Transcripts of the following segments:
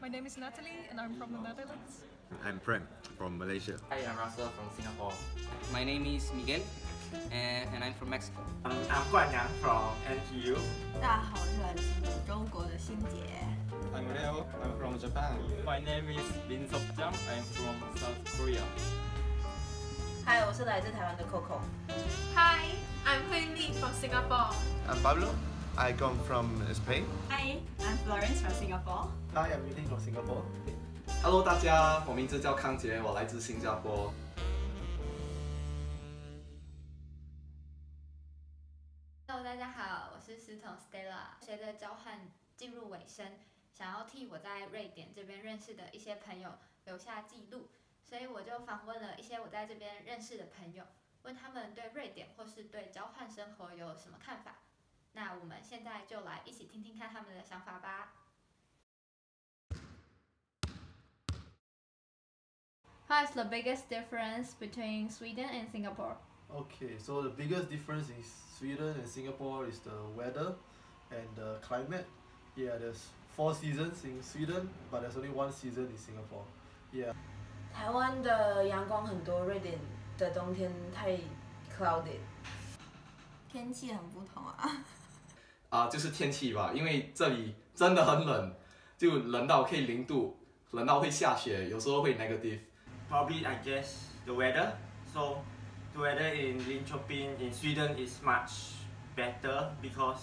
My name is Natalie and I'm from the Netherlands. I'm Prem from Malaysia. Hi, I'm Russell from Singapore. My name is Miguel and I'm from Mexico. I'm Guan Yang from NTU. 大家好，我是来自中国的欣姐。I'm Leo. I'm from Japan. My name is Lin Seok-jang. I'm from South Korea. Hi，我是来自台湾的 Coco。Hi, I'm Hui Li from Singapore. I'm Pablo. I come from Spain. Hi, I'm Florence from Singapore. Hi, I'm Yulin from Singapore. Hello， 大家，我名字叫康杰，我来自新加坡。Hello， 大家好，我是思彤 Stella。随着交换进入尾声，想要替我在瑞典这边认识的一些朋友留下记录，所以我就访问了一些我在这边认识的朋友，问他们对瑞典或是对交换生活有什么看法。那我们现在就来一起听听看他们的想法吧。What's the biggest difference between Sweden and Singapore? Okay, so the biggest difference in Sweden and Singapore is the weather and the climate. Yeah, there's 4 seasons in Sweden, but there's only 1 season in Singapore. Yeah. 台湾的阳光很多，瑞典的冬天太 clouded。天气很不同啊。就是天气吧，因为这里真的很冷，就冷到可以0度，冷到会下雪，有时候会 negative。Probably, I guess, the weather. So, the weather in Linköping in Sweden is much better because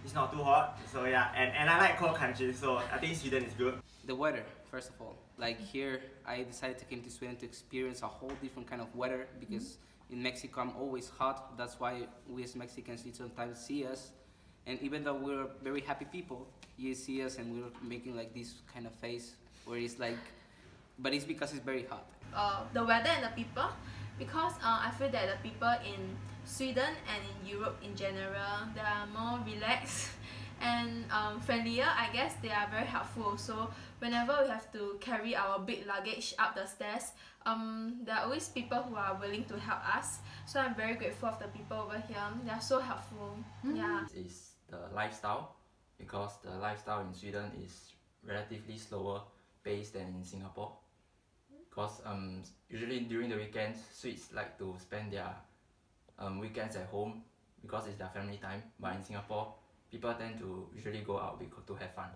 it's not too hot. So yeah, and I like cold countries, so I think Sweden is good. The weather, first of all. Like here, I decided to come to Sweden to experience a whole different kind of weather because in Mexico I'm always hot. That's why we as Mexicans you sometimes see us. And even though we're very happy people, you see us and we're making like this kind of face where it's like, but it's because it's very hot. The weather and the people, because I feel that the people in Sweden and in Europe in general, they are more relaxed and friendlier. I guess they are very helpful also. Whenever we have to carry our big luggage up the stairs, there are always people who are willing to help us. So I'm very grateful of the people over here. They are so helpful. Yeah. Is the lifestyle, because the lifestyle in Sweden is relatively slower paced than in Singapore. Because usually during the weekends, Swedes like to spend their weekends at home because it's their family time. But in Singapore, people tend to usually go out because to have fun.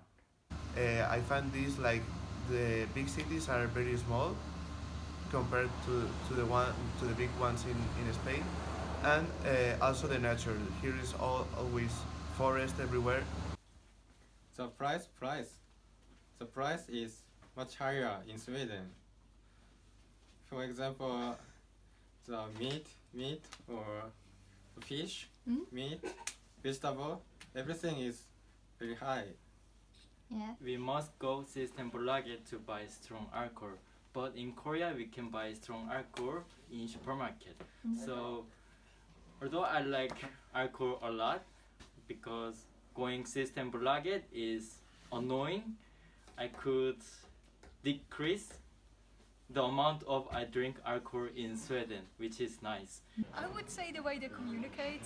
I find this like the big cities are very small compared to the big ones in Spain, and also the nature. Here is always forest everywhere. The price is much higher in Sweden. For example, the meat or fish, meat, vegetable, everything is very high. Yeah. We must go Systembolaget to buy strong alcohol, but in Korea we can buy strong alcohol in supermarket. So, although I like alcohol a lot, because going Systembolaget is annoying, I could decrease the amount of I drink alcohol in Sweden, which is nice. I would say the way they communicate,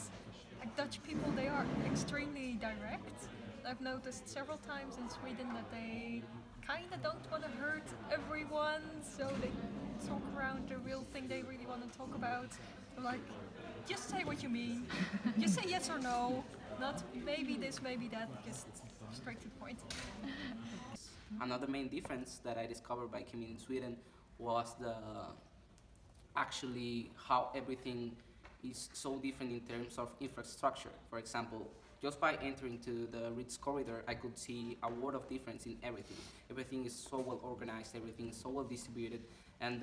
like Dutch people, they are extremely direct. I've noticed several times in Sweden that they kind of don't want to hurt everyone, so they talk around the real thing they really want to talk about. Like, just say what you mean. Just say yes or no, not maybe this, maybe that, just straight to the point. Another main difference that I discovered by coming in Sweden was actually how everything is so different in terms of infrastructure. For example, just by entering to the Ritz corridor, I could see a world of difference in everything. Everything is so well organized, everything is so well distributed, and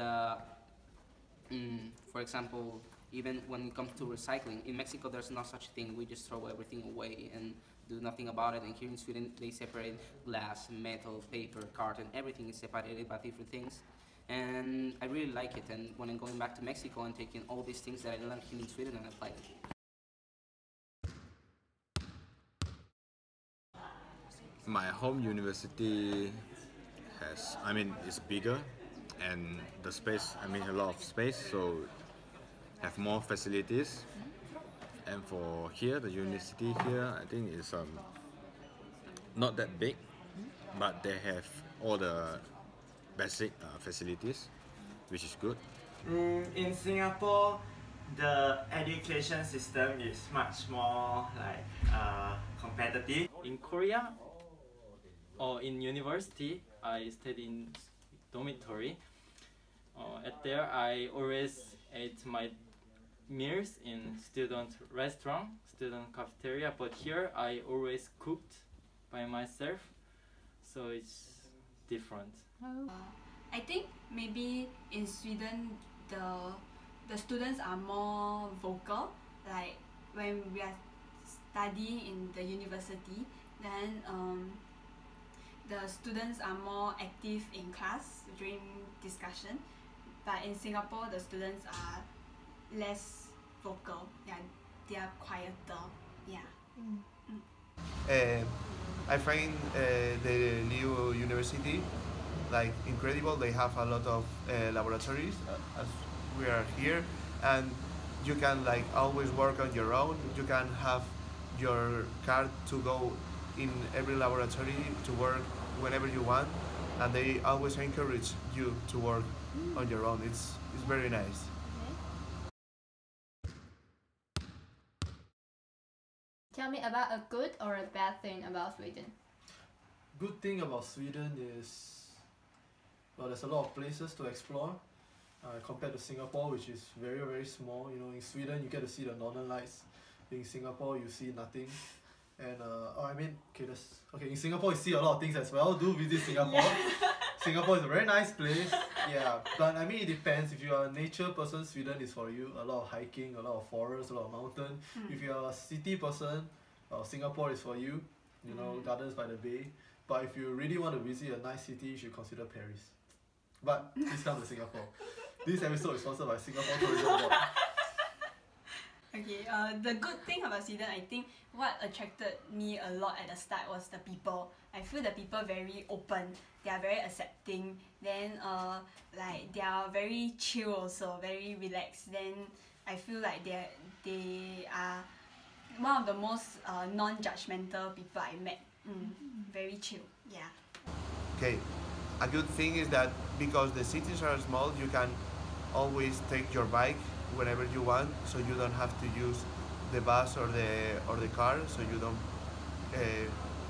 for example, even when it comes to recycling, in Mexico there's no such thing. We just throw everything away and do nothing about it. And here in Sweden, they separate glass, metal, paper, carton, everything is separated by different things. And I really like it. And when I'm going back to Mexico, I'm taking all these things that I learned here in Sweden and apply them. My home university is bigger, and the space, a lot of space, so have more facilities. And for here, the university here, I think is not that big, but they have all the basic facilities, which is good. In Singapore, the education system is much more like competitive. In Korea or in university, I stayed in dormitory. At there, I always ate my meals in student restaurant, student cafeteria, but here I always cooked by myself, so it's different. I think maybe in Sweden the students are more vocal, like when we are studying in the university, then the students are more active in class during discussion, but in Singapore the students are less vocal. Yeah, they are quieter. Yeah. I find the new university like incredible. They have a lot of laboratories as we are here, and you can like always work on your own. You can have your card to go in every laboratory to work whenever you want, and they always encourage you to work on your own. It's very nice. Tell me about a good or a bad thing about Sweden. Good thing about Sweden is, well, there's a lot of places to explore compared to Singapore, which is very, very small. You know, in Sweden you get to see the northern lights. In Singapore you see nothing. And in Singapore you see a lot of things as well. Do visit Singapore. Singapore is a very nice place. Yeah, but I mean it depends. If you are a nature person, Sweden is for you. A lot of hiking, a lot of forests, a lot of mountain. If you are a city person, Singapore is for you. You know, gardens by the bay. But if you really want to visit a nice city, you should consider Paris. But please come to Singapore. This episode is sponsored by Singapore Tourism Board. Okay, the good thing about Sweden, I think what attracted me a lot at the start was the people. I feel the people very open, they are very accepting, then like they are very chill also, very relaxed. Then I feel like they are one of the most non-judgmental people I met. Very chill, yeah. Okay, a good thing is that because the cities are small, you can always take your bike whenever you want, so you don't have to use the bus or the car, so you don't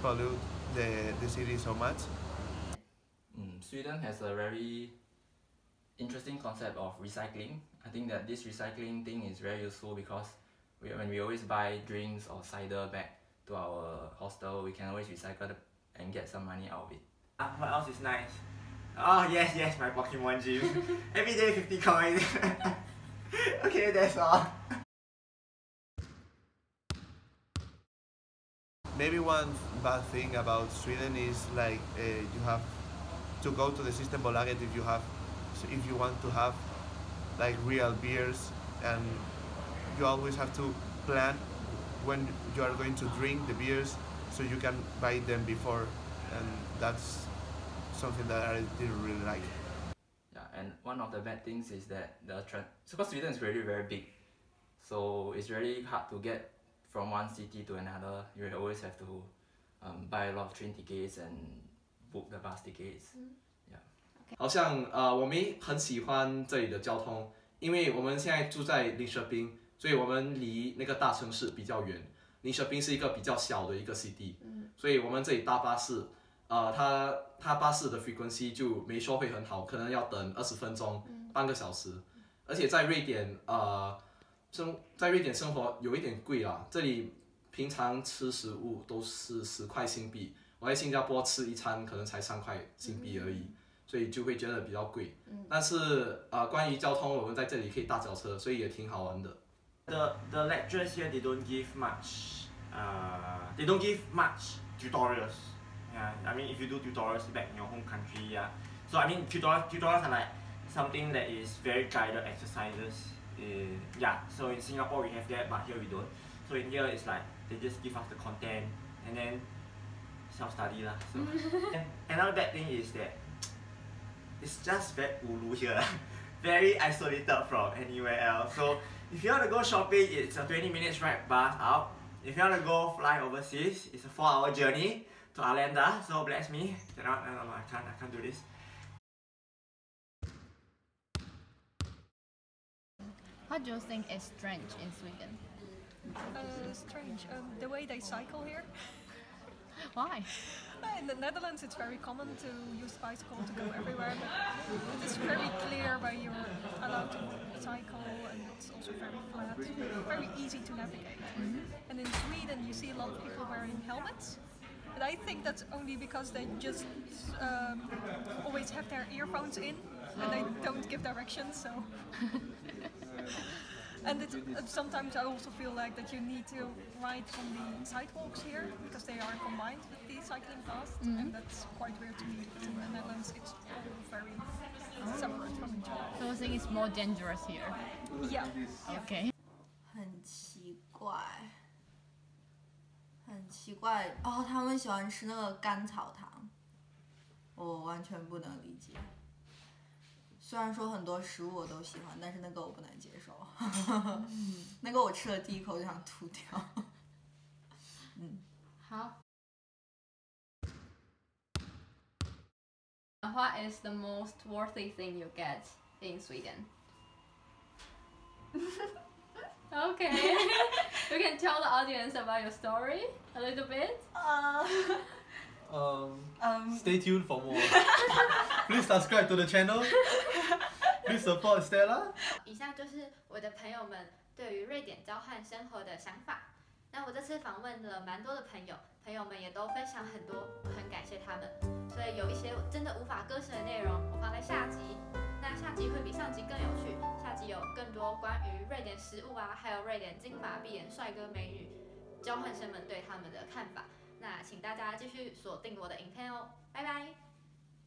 pollute the city so much. Sweden has a very interesting concept of recycling. I think that this recycling thing is very useful because when we always buy drinks or cider back to our hostel, we can always recycle and get some money out of it. What else is nice? Oh yes, my Pokemon gym. Every day 50 coins. Okay, that's all. Maybe one bad thing about Sweden is like you have to go to the Systembolaget if you want to have like real beers, and you always have to plan when you are going to drink the beers so you can buy them before, and that's something that I didn't really like. Yeah, and one of the bad things is that because Sweden is really very big, so it's really hard to get from one city to another. You always have to buy a lot of train tickets and book the bus tickets. Yeah. 好像我们很喜欢这里的交通，因为我们现在住在林舍宾，所以我们离那个大城市比较远。林舍宾是一个比较小的一个 city，所以我们这里搭巴士，它巴士的 frequency 就没说会很好，可能要等20分钟，半个小时。而且在瑞典，在瑞典生活有一点贵啦，这里平常吃食物都是10块新币，我在新加坡吃一餐可能才3块新币而已，所以就会觉得比较贵。但是关于交通，我们在这里可以搭脚车，所以也挺好玩的。The lecturers here, they don't give much tutorials. Yeah, I mean if you do tutorials back in your home country, yeah. So I mean tutorials are like something that is very guided exercises. Yeah, so in Singapore we have that, but here we don't. So in here it's like they just give us the content and then self-study lah. So and another bad thing is that it's just very ulu here, very isolated from anywhere else. So if you want to go shopping, it's a 20 minutes ride bus out. If you want to go fly overseas, it's a 4-hour journey to Alenda, so bless me. No, I can't do this. What do you think is strange in Sweden? Strange. The way they cycle here. Why? In the Netherlands, it's very common to use the bicycle to go everywhere, but it's very clear where you're allowed to cycle, and it's also very flat, very easy to navigate. And in Sweden, you see a lot of people wearing helmets, but I think that's only because they just always have their earphones in, and they don't give directions, so... And sometimes I also feel like that you need to ride on the sidewalks here because they are combined with the cycling paths, and that's quite weird to me. In the Netherlands, it's all very separate from each other. So I think it's more dangerous here. Yeah. Okay. 很奇怪，很奇怪哦，他们喜欢吃那个甘草糖，我完全不能理解。虽然说很多食物我都喜欢，但是那个我不能接受。那个我吃了第一口就想吐掉。好。What is the most worthy thing you get in Sweden? Okay. You can tell the audience about your story a little bit. Stay tuned for more. Please subscribe to the channel. Please support Stella. 以上就是我的朋友们对于瑞典交换生活的想法。那我这次访问了蛮多的朋友，朋友们也都分享很多，我很感谢他们。所以有一些真的无法割舍的内容，我放在下集。那下集会比上集更有趣，下集有更多关于瑞典食物啊，还有瑞典金发碧眼帅哥美女交换生们对他们的看法。那请大家继续锁定我的影片哦，拜拜。